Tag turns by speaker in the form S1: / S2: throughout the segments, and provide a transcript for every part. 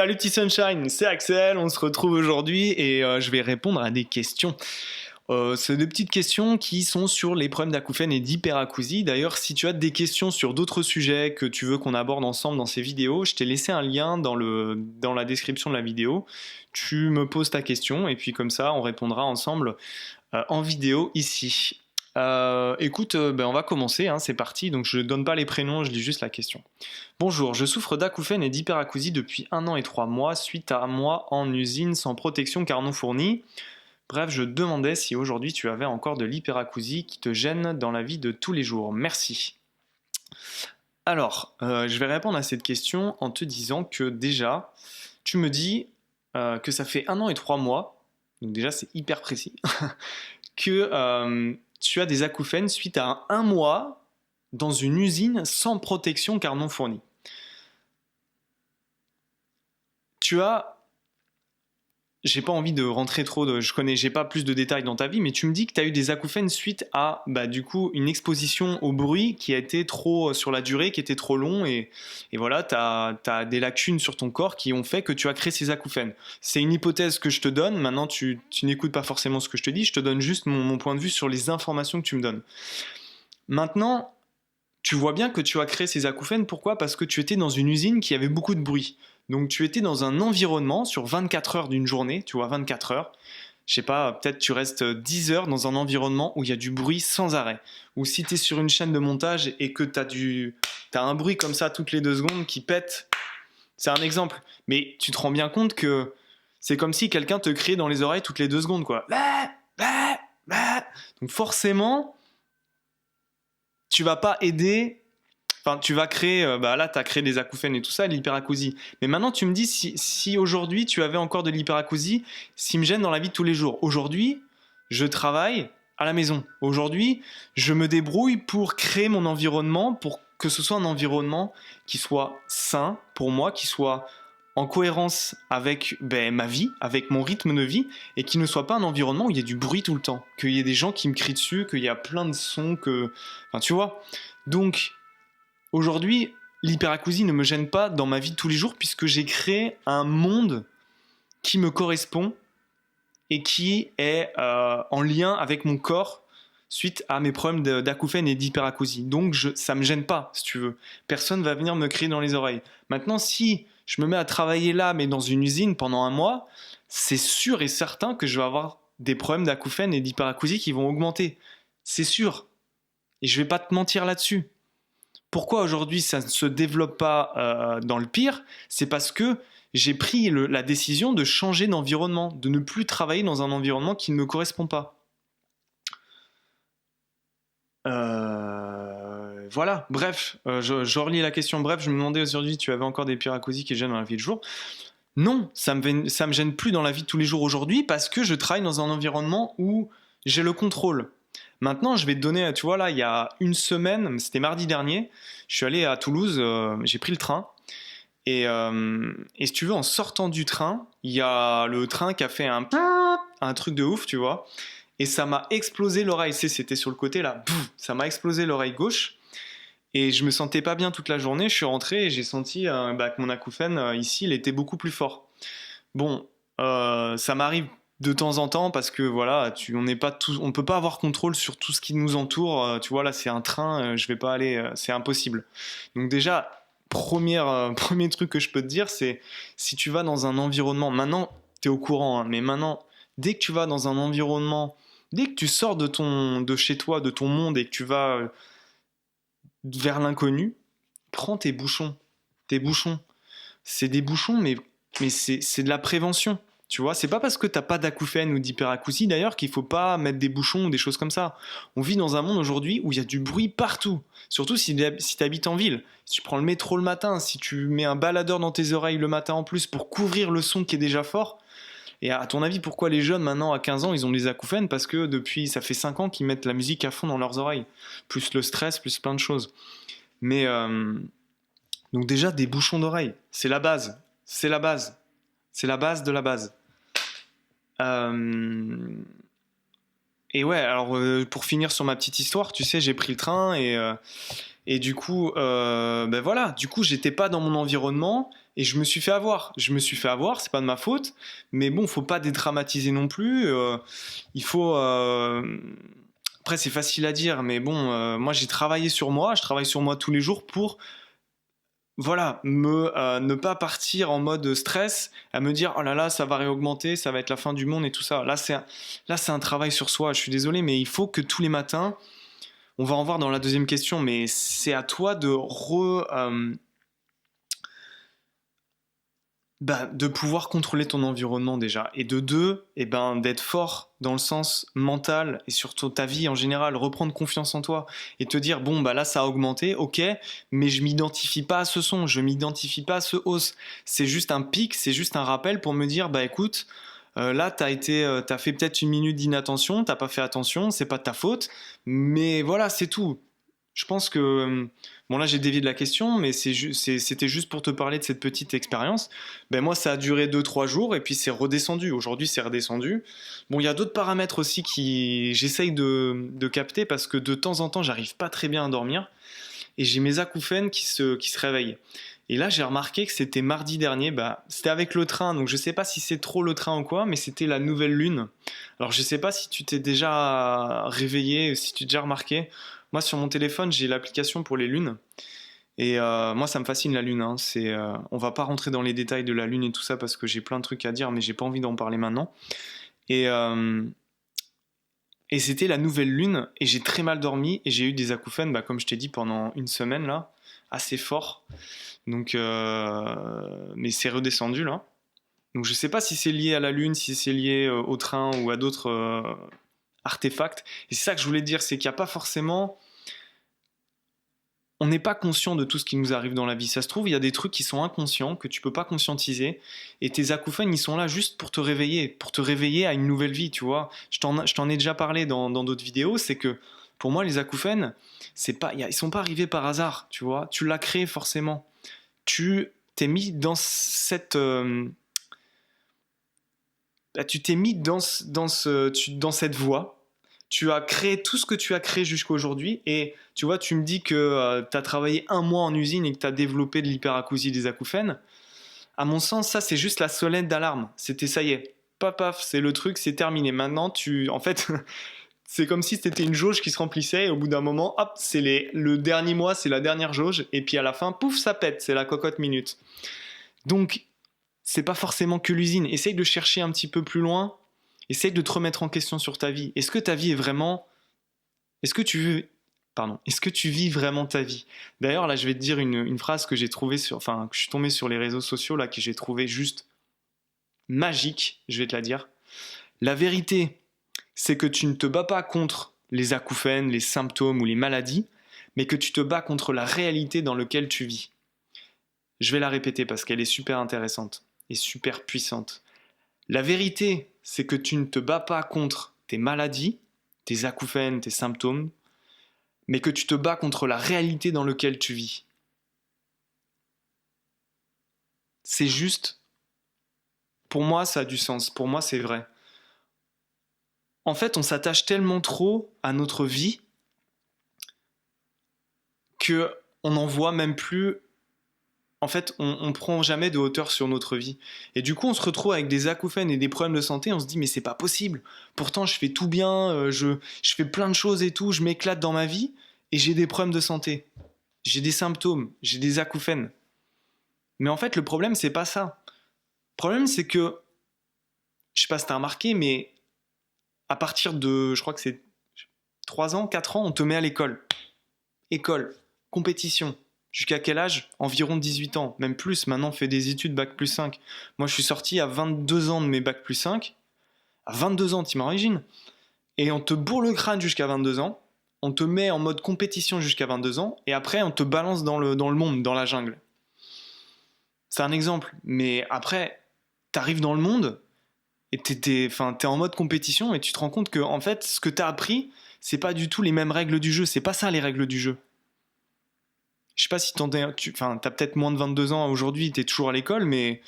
S1: Salut Petit Sunshine, c'est Axel, on se retrouve aujourd'hui et je vais répondre à des questions. C'est des petites questions qui sont sur les problèmes d'acouphènes et d'hyperacousie. D'ailleurs, si tu as des questions sur d'autres sujets que tu veux qu'on aborde ensemble dans ces vidéos, je t'ai laissé un lien dans la description de la vidéo. Tu me poses ta question et puis comme ça, on répondra ensemble en vidéo ici. Écoute, on va commencer, hein, c'est parti. Donc je ne donne pas les prénoms, je lis juste la question. Bonjour, je souffre d'acouphènes et d'hyperacousie depuis 1 an et 3 mois suite à un mois en usine sans protection car non fournie. Bref, je demandais si aujourd'hui tu avais encore de l'hyperacousie qui te gêne dans la vie de tous les jours. Merci. Alors, je vais répondre à cette question en te disant que déjà, tu me dis que ça fait 1 an et 3 mois, donc déjà c'est hyper précis, que tu as des acouphènes suite à un mois dans une usine sans protection car non fournie. J'ai pas envie de rentrer j'ai pas plus de détails dans ta vie, mais tu me dis que tu as eu des acouphènes suite à, du coup, une exposition au bruit qui a été trop sur la durée, qui était trop long, et voilà, tu as des lacunes sur ton corps qui ont fait que tu as créé ces acouphènes. C'est une hypothèse que je te donne, maintenant tu n'écoutes pas forcément ce que je te dis, je te donne juste mon point de vue sur les informations que tu me donnes. Maintenant, tu vois bien que tu as créé ces acouphènes, pourquoi ? Parce que tu étais dans une usine qui avait beaucoup de bruit. Donc tu étais dans un environnement sur 24 heures d'une journée, tu vois, 24 heures. Je sais pas, peut-être tu restes 10 heures dans un environnement où il y a du bruit sans arrêt. Ou si tu es sur une chaîne de montage et que t'as un bruit comme ça toutes les 2 secondes qui pète, c'est un exemple. Mais tu te rends bien compte que c'est comme si quelqu'un te criait dans les oreilles toutes les 2 secondes, quoi. Donc forcément, tu vas pas aider. Enfin, tu vas créer, là, tu as créé des acouphènes et tout ça, l'hyperacousie. Mais maintenant, tu me dis si aujourd'hui tu avais encore de l'hyperacousie, ce qui me gêne dans la vie de tous les jours. Aujourd'hui, je travaille à la maison. Aujourd'hui, je me débrouille pour créer mon environnement, pour que ce soit un environnement qui soit sain pour moi, qui soit en cohérence avec ma vie, avec mon rythme de vie, et qui ne soit pas un environnement où il y a du bruit tout le temps, qu'il y ait des gens qui me crient dessus, qu'il y a plein de sons, Enfin, tu vois. Donc, aujourd'hui, l'hyperacousie ne me gêne pas dans ma vie de tous les jours puisque j'ai créé un monde qui me correspond et qui est en lien avec mon corps suite à mes problèmes d'acouphènes et d'hyperacousie. Donc ça ne me gêne pas, si tu veux. Personne va venir me crier dans les oreilles. Maintenant, si je me mets à travailler là, mais dans une usine pendant 1 mois, c'est sûr et certain que je vais avoir des problèmes d'acouphènes et d'hyperacousie qui vont augmenter. C'est sûr. Et je ne vais pas te mentir là-dessus. Pourquoi aujourd'hui ça ne se développe pas dans le pire ? C'est parce que j'ai pris la décision de changer d'environnement, de ne plus travailler dans un environnement qui ne me correspond pas. Voilà, bref, je relis la question. Bref, je me demandais aujourd'hui si tu avais encore des hyperacousies qui gênent dans la vie de jour. Non, ça me gêne plus dans la vie de tous les jours aujourd'hui parce que je travaille dans un environnement où j'ai le contrôle. Maintenant, je vais te donner, tu vois, là, il y a 1 semaine, c'était mardi dernier, je suis allé à Toulouse, j'ai pris le train. Et si tu veux, en sortant du train, il y a le train qui a fait un truc de ouf, tu vois. Et ça m'a explosé l'oreille. C'était sur le côté, là. Ça m'a explosé l'oreille gauche. Et je me sentais pas bien toute la journée. Je suis rentré et j'ai senti que mon acouphène, ici, il était beaucoup plus fort. Bon, ça m'arrive de temps en temps parce que voilà, on peut pas avoir contrôle sur tout ce qui nous entoure. Tu vois, là, c'est un train, je vais pas aller, c'est impossible. Donc déjà, premier truc que je peux te dire, c'est si tu vas dans un environnement, maintenant, tu es au courant, hein, mais maintenant, dès que tu vas dans un environnement, dès que tu sors de chez toi, de ton monde et que tu vas vers l'inconnu, prends tes bouchons. Tes bouchons. C'est des bouchons, mais c'est de la prévention. Tu vois, c'est pas parce que t'as pas d'acouphènes ou d'hyperacousie d'ailleurs qu'il faut pas mettre des bouchons ou des choses comme ça. On vit dans un monde aujourd'hui où il y a du bruit partout. Surtout si tu habites en ville. Si tu prends le métro le matin, si tu mets un baladeur dans tes oreilles le matin en plus pour couvrir le son qui est déjà fort. Et à ton avis, pourquoi les jeunes maintenant à 15 ans ils ont des acouphènes ? Parce que ça fait 5 ans qu'ils mettent la musique à fond dans leurs oreilles. Plus le stress, plus plein de choses. Mais donc déjà des bouchons d'oreilles, c'est la base. C'est la base. C'est la base de la base. Et ouais, alors pour finir sur ma petite histoire, tu sais, j'ai pris le train Et du coup, ben voilà, du coup, j'étais pas dans mon environnement et je me suis fait avoir. Je me suis fait avoir, c'est pas de ma faute, mais bon, faut pas dédramatiser non plus. Il faut. Après, c'est facile à dire, mais bon, moi, j'ai travaillé sur moi. Je travaille sur moi tous les jours pour, voilà, ne pas partir en mode stress, à me dire oh là là, ça va réaugmenter, ça va être la fin du monde et tout ça. Là, c'est un travail sur soi. Je suis désolé, mais il faut que tous les matins on va en voir dans la deuxième question, mais c'est à toi de pouvoir contrôler ton environnement déjà. Et de deux, d'être fort dans le sens mental et surtout ta vie en général, reprendre confiance en toi et te dire bon bah là ça a augmenté, ok, mais je m'identifie pas à ce son, je m'identifie pas à ce hausse. C'est juste un pic, c'est juste un rappel pour me dire bah écoute, là, t'as fait peut-être une minute d'inattention, t'as pas fait attention, c'est pas de ta faute, mais voilà, c'est tout. Je pense que, bon là j'ai dévié de la question, mais c'était juste pour te parler de cette petite expérience. Ben moi ça a duré 2 3 jours et puis c'est redescendu. Aujourd'hui c'est redescendu. Bon il y a d'autres paramètres aussi qui j'essaye de capter parce que de temps en temps j'arrive pas très bien à dormir et j'ai mes acouphènes qui se réveillent. Et là, j'ai remarqué que c'était mardi dernier, bah, c'était avec le train, donc je sais pas si c'est trop le train ou quoi, mais c'était la nouvelle lune. Alors je sais pas si tu t'es déjà réveillé, si tu t'es déjà remarqué. Moi, sur mon téléphone, j'ai l'application pour les lunes. Et moi, ça me fascine la lune. Hein. On va pas rentrer dans les détails de la lune et tout ça parce que j'ai plein de trucs à dire, mais j'ai pas envie d'en parler maintenant. Et, euh, et c'était la nouvelle lune, et j'ai très mal dormi, et j'ai eu des acouphènes, bah, comme je t'ai dit, pendant une semaine, là, assez fort. Donc, mais c'est redescendu, là. Donc je sais pas si c'est lié à la lune, si c'est lié au train ou à d'autres artefacts. Et c'est ça que je voulais dire, c'est qu'il n'y a pas forcément... On n'est pas conscient de tout ce qui nous arrive dans la vie. Ça se trouve, il y a des trucs qui sont inconscients, que tu peux pas conscientiser. Et tes acouphènes, ils sont là juste pour te réveiller à une nouvelle vie, tu vois. Je t'en ai déjà parlé dans d'autres vidéos, c'est que pour moi, les acouphènes, ils sont pas arrivés par hasard, tu vois. Tu l'as créé forcément. Tu t'es mis dans tu t'es mis dans cette voie. Tu as créé tout ce que tu as créé jusqu'à aujourd'hui. Et tu vois, tu me dis que tu as travaillé 1 mois en usine et que tu as développé de l'hyperacousie des acouphènes. À mon sens, ça, c'est juste la sonnette d'alarme. C'était ça y est. Paf, paf, c'est le truc, c'est terminé. Maintenant, en fait, c'est comme si c'était une jauge qui se remplissait. Et au bout d'un moment, hop, le dernier mois, c'est la dernière jauge. Et puis à la fin, pouf, ça pète. C'est la cocotte minute. Donc, c'est pas forcément que l'usine. Essaye de chercher un petit peu plus loin. Essaye de te remettre en question sur ta vie. Est-ce que ta vie est vraiment... Est-ce que tu vis... Pardon. Est-ce que tu vis vraiment ta vie? D'ailleurs, là, je vais te dire une phrase que j'ai trouvée que je suis tombé sur les réseaux sociaux, là, que j'ai trouvé juste magique, je vais te la dire. La vérité, c'est que tu ne te bats pas contre les acouphènes, les symptômes ou les maladies, mais que tu te bats contre la réalité dans laquelle tu vis. Je vais la répéter parce qu'elle est super intéressante et super puissante. La vérité, c'est que tu ne te bats pas contre tes maladies, tes acouphènes, tes symptômes, mais que tu te bats contre la réalité dans laquelle tu vis. C'est juste, pour moi, ça a du sens, pour moi, c'est vrai. En fait, on s'attache tellement trop à notre vie que on n'en voit même plus. En fait, on prend jamais de hauteur sur notre vie. Et du coup, on se retrouve avec des acouphènes et des problèmes de santé, on se dit mais c'est pas possible. Pourtant, je fais tout bien, je fais plein de choses et tout, je m'éclate dans ma vie, et j'ai des problèmes de santé. J'ai des symptômes, j'ai des acouphènes. Mais en fait, le problème, c'est pas ça. Le problème, c'est que, je sais pas si t'as remarqué, mais à partir de, je crois que c'est 3 ans, 4 ans, on te met à l'école. École, compétition. Jusqu'à quel âge? Environ 18 ans, même plus. Maintenant, on fait des études bac+5. Moi, je suis sorti à 22 ans de mes bac+5. À 22 ans, t'imagines? Et on te bourre le crâne jusqu'à 22 ans. On te met en mode compétition jusqu'à 22 ans. Et après, on te balance dans le monde, dans la jungle. C'est un exemple. Mais après, t'arrives dans le monde et t'es en mode compétition et tu te rends compte que, en fait, ce que t'as appris, c'est pas du tout les mêmes règles du jeu. C'est pas ça, les règles du jeu. Je sais pas si t'as peut-être moins de 22 ans aujourd'hui, t'es toujours à l'école, mais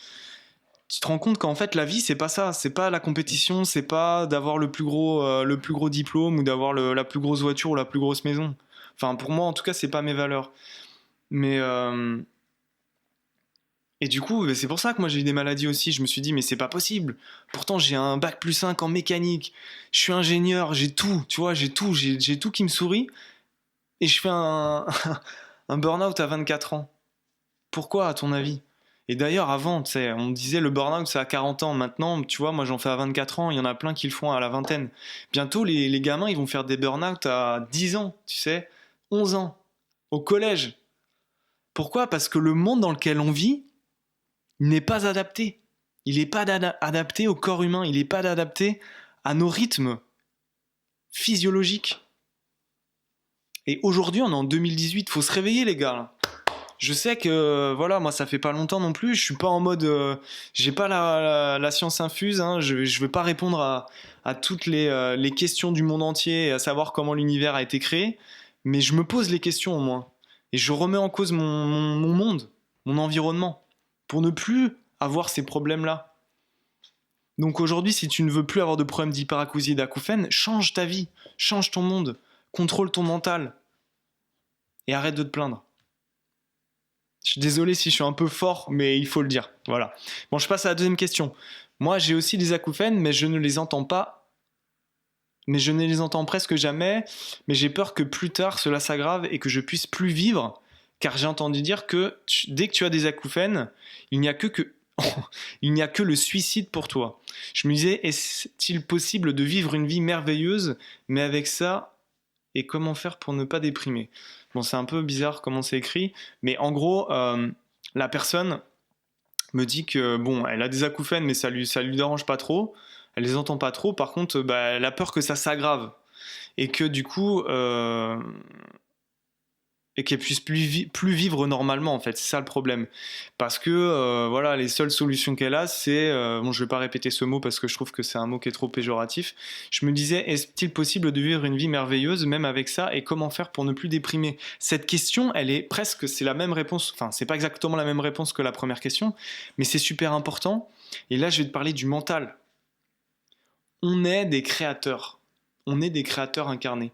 S1: tu te rends compte qu'en fait la vie c'est pas ça, c'est pas la compétition, c'est pas d'avoir le plus gros diplôme ou d'avoir la plus grosse voiture ou la plus grosse maison. Enfin pour moi en tout cas c'est pas mes valeurs. Mais et du coup c'est pour ça que moi j'ai eu des maladies aussi. Je me suis dit mais c'est pas possible. Pourtant j'ai un bac plus 5 en mécanique, je suis ingénieur, j'ai tout, tu vois, j'ai tout qui me sourit et je fais un burn-out à 24 ans. Pourquoi à ton avis? Et d'ailleurs, avant, tu sais, on disait le burn-out c'est à 40 ans. Maintenant, tu vois, moi j'en fais à 24 ans, il y en a plein qui le font à la vingtaine. Bientôt, les gamins, ils vont faire des burn-out à 10 ans, tu sais, 11 ans, au collège. Pourquoi? Parce que le monde dans lequel on vit n'est pas adapté. Il n'est pas adapté au corps humain, il n'est pas adapté à nos rythmes physiologiques. Et aujourd'hui, on est en 2018, faut se réveiller, les gars, là. Je sais que voilà, moi ça fait pas longtemps non plus, je suis pas en mode j'ai pas la science infuse, hein, je vais pas répondre à toutes les questions du monde entier, à savoir comment l'univers a été créé, mais je me pose les questions au moins. Et je remets en cause mon monde, mon environnement, pour ne plus avoir ces problèmes-là. Donc aujourd'hui, si tu ne veux plus avoir de problèmes d'hyperacousie et d'acouphènes, change ta vie, change ton monde, contrôle ton mental, et arrête de te plaindre. Je suis désolé si je suis un peu fort, mais il faut le dire. Voilà. Bon, je passe à la deuxième question. Moi, j'ai aussi des acouphènes, mais je ne les entends pas. Mais je ne les entends presque jamais. Mais j'ai peur que plus tard, cela s'aggrave et que je puisse plus vivre. Car j'ai entendu dire que dès que tu as des acouphènes, il n'y a que il n'y a que le suicide pour toi. Je me disais, est-il possible de vivre une vie merveilleuse, mais avec ça, et comment faire pour ne pas déprimer? Bon, c'est un peu bizarre comment c'est écrit, mais en gros, la personne me dit que bon, elle a des acouphènes, mais ça lui dérange pas trop. Elle les entend pas trop. Par contre, bah, elle a peur que ça s'aggrave et que du coup, et qu'elle puisse plus vivre normalement en fait, c'est ça le problème, parce que voilà, les seules solutions qu'elle a c'est bon, je vais pas répéter ce mot parce que je trouve que c'est un mot qui est trop péjoratif. Je me disais, est-il possible de vivre une vie merveilleuse même avec ça, et comment faire pour ne plus déprimer? Cette question, elle est presque, c'est la même réponse, enfin c'est pas exactement la même réponse que la première question, mais c'est super important. Et là je vais te parler du mental. On est des créateurs, on est des créateurs incarnés.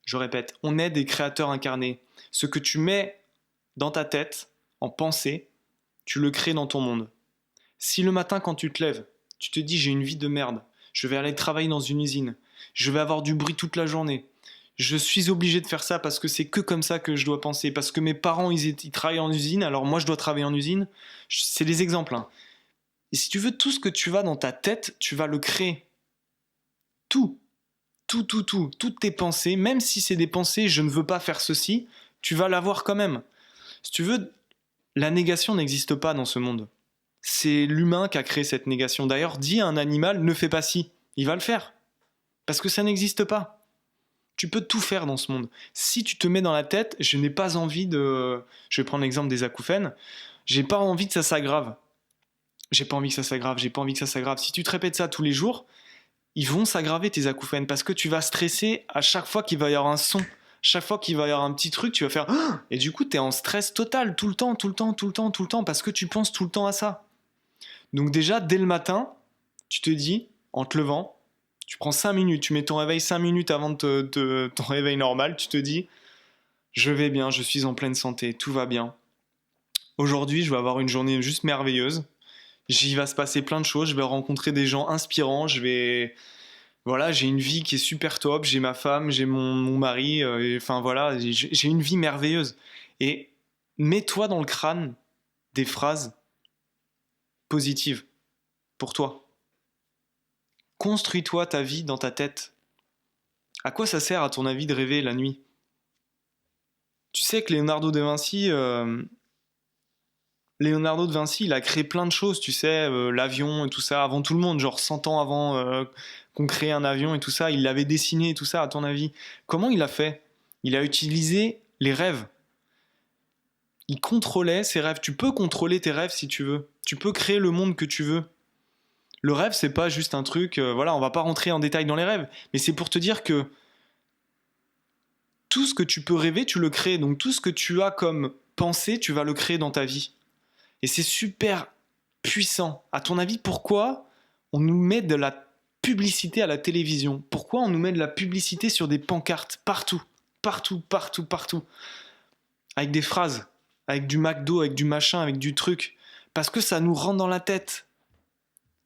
S1: Je répète, on est des créateurs incarnés. Ce que tu mets dans ta tête, en pensée, tu le crées dans ton monde. Si le matin quand tu te lèves, tu te dis j'ai une vie de merde, je vais aller travailler dans une usine, je vais avoir du bruit toute la journée, je suis obligé de faire ça parce que c'est que comme ça que je dois penser, parce que mes parents ils travaillent en usine, alors moi je dois travailler en usine, c'est des exemples. Hein. Et si tu veux, tout ce que tu vas dans ta tête, tu vas le créer. Tout. Toutes tes pensées, même si c'est des pensées, je ne veux pas faire ceci, tu vas l'avoir quand même. Si tu veux, la négation n'existe pas dans ce monde. C'est l'humain qui a créé cette négation. D'ailleurs, dis à un animal, ne fais pas ci, il va le faire. Parce que ça n'existe pas. Tu peux tout faire dans ce monde. Si tu te mets dans la tête, je n'ai pas envie de... Je vais prendre l'exemple des acouphènes. J'ai pas envie que ça s'aggrave. J'ai pas envie que ça s'aggrave, j'ai pas envie que ça s'aggrave. Si tu te répètes ça tous les jours, ils vont s'aggraver tes acouphènes parce que tu vas stresser à chaque fois qu'il va y avoir un son, chaque fois qu'il va y avoir un petit truc, tu vas faire ah, et du coup tu es en stress total tout le temps parce que tu penses tout le temps à ça. Donc déjà dès le matin, tu te dis en te levant, tu prends 5 minutes, tu mets ton réveil 5 minutes avant de ton réveil normal, tu te dis je vais bien, je suis en pleine santé, tout va bien. Aujourd'hui, je vais avoir une journée juste merveilleuse. J'y va se passer plein de choses, je vais rencontrer des gens inspirants, voilà, j'ai une vie qui est super top, j'ai ma femme, j'ai mon mari, enfin voilà, j'ai une vie merveilleuse. Et mets-toi dans le crâne des phrases positives pour toi. Construis-toi ta vie dans ta tête. À quoi ça sert à ton avis de rêver la nuit? Tu sais que Léonardo de Vinci, il a créé plein de choses, tu sais, l'avion et tout ça, avant tout le monde, genre 100 ans avant qu'on crée un avion et tout ça, il l'avait dessiné et tout ça, à ton avis. Comment il a fait? Il a utilisé les rêves. Il contrôlait ses rêves. Tu peux contrôler tes rêves si tu veux. Tu peux créer le monde que tu veux. Le rêve, c'est pas juste un truc, voilà, on va pas rentrer en détail dans les rêves, mais c'est pour te dire que tout ce que tu peux rêver, tu le crées. Donc tout ce que tu as comme pensée, tu vas le créer dans ta vie. Et c'est super puissant. À ton avis, pourquoi on nous met de la publicité à la télévision? Pourquoi on nous met de la publicité sur des pancartes partout, partout, partout, partout, avec des phrases, avec du McDo, avec du machin, avec du truc? Parce que ça nous rentre dans la tête.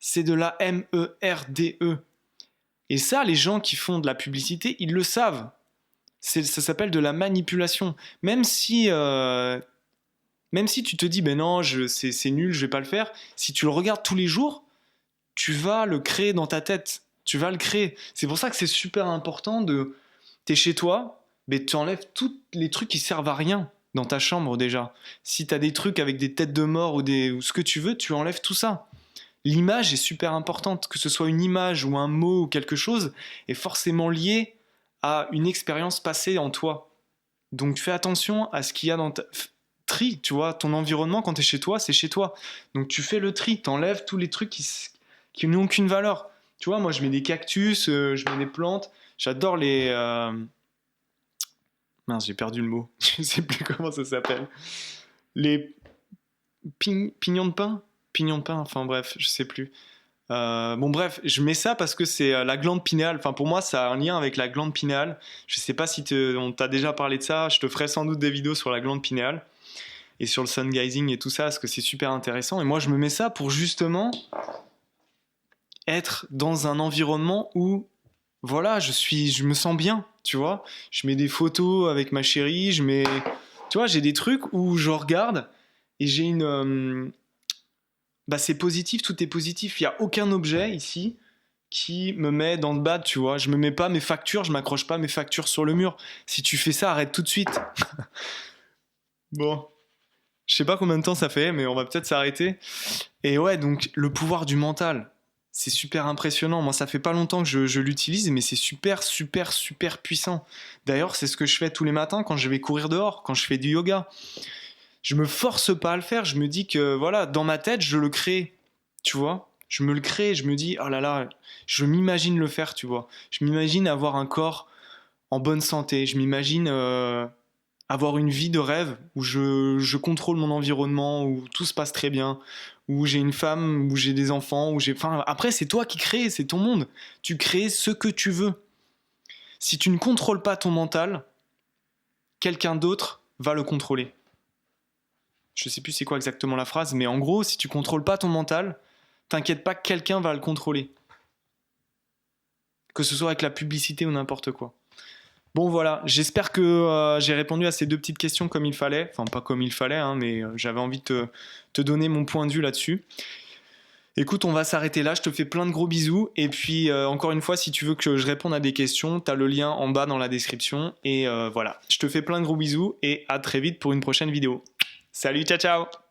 S1: C'est de la MERDE. Et ça, les gens qui font de la publicité, ils le savent. Ça s'appelle de la manipulation. Même si tu te dis, ben non, c'est nul, je vais pas le faire, si tu le regardes tous les jours, tu vas le créer dans ta tête. Tu vas le créer. C'est pour ça que c'est super important de... T'es chez toi, mais tu enlèves tous les trucs qui servent à rien dans ta chambre déjà. Si t'as des trucs avec des têtes de mort ou ce que tu veux, tu enlèves tout ça. L'image est super importante, que ce soit une image ou un mot ou quelque chose, est forcément lié à une expérience passée en toi. Donc fais attention à ce qu'il y a dans ta... Tri, tu vois, ton environnement quand t'es chez toi, c'est chez toi. Donc tu fais le tri, t'enlèves tous les trucs qui n'ont aucune valeur. Tu vois, moi je mets des cactus, je mets des plantes, j'adore les... Mince, j'ai perdu le mot, je sais plus comment ça s'appelle. Les pignons de pain. Pignons de pain, enfin bref, je sais plus. Bon bref, je mets ça parce que c'est la glande pinéale. Enfin pour moi, ça a un lien avec la glande pinéale. Je sais pas si on t'a déjà parlé de ça. Je te ferai sans doute des vidéos sur la glande pinéale et sur le sun gazing et tout ça, parce que c'est super intéressant. Et moi, je me mets ça pour justement être dans un environnement où, voilà, je me sens bien, tu vois. Je mets des photos avec ma chérie, tu vois, j'ai des trucs où je regarde et j'ai une... c'est positif, tout est positif. Il n'y a aucun objet ici qui me met dans le bad, tu vois. Je me mets pas mes factures, je m'accroche pas mes factures sur le mur. Si tu fais ça, arrête tout de suite. Bon, je sais pas combien de temps ça fait, mais on va peut-être s'arrêter. Et ouais, donc le pouvoir du mental, c'est super impressionnant. Moi, ça fait pas longtemps que je l'utilise, mais c'est super, super, super puissant. D'ailleurs, c'est ce que je fais tous les matins quand je vais courir dehors, quand je fais du yoga. Je me force pas à le faire, je me dis que voilà, dans ma tête, je le crée, tu vois. Je me le crée, je me dis, oh là là, je m'imagine le faire, tu vois. Je m'imagine avoir un corps en bonne santé, je m'imagine avoir une vie de rêve où je contrôle mon environnement, où tout se passe très bien, où j'ai une femme, où j'ai des enfants, où j'ai... Enfin, après, c'est toi qui crées, c'est ton monde. Tu crées ce que tu veux. Si tu ne contrôles pas ton mental, quelqu'un d'autre va le contrôler. Je sais plus c'est quoi exactement la phrase, mais en gros, si tu contrôles pas ton mental, t'inquiète pas que quelqu'un va le contrôler. Que ce soit avec la publicité ou n'importe quoi. Bon voilà, j'espère que j'ai répondu à ces deux petites questions comme il fallait. Enfin, pas comme il fallait, hein, mais j'avais envie de te donner mon point de vue là-dessus. Écoute, on va s'arrêter là, je te fais plein de gros bisous. Et puis, encore une fois, si tu veux que je réponde à des questions, t'as le lien en bas dans la description. Et voilà, je te fais plein de gros bisous et à très vite pour une prochaine vidéo. Salut, ciao ciao!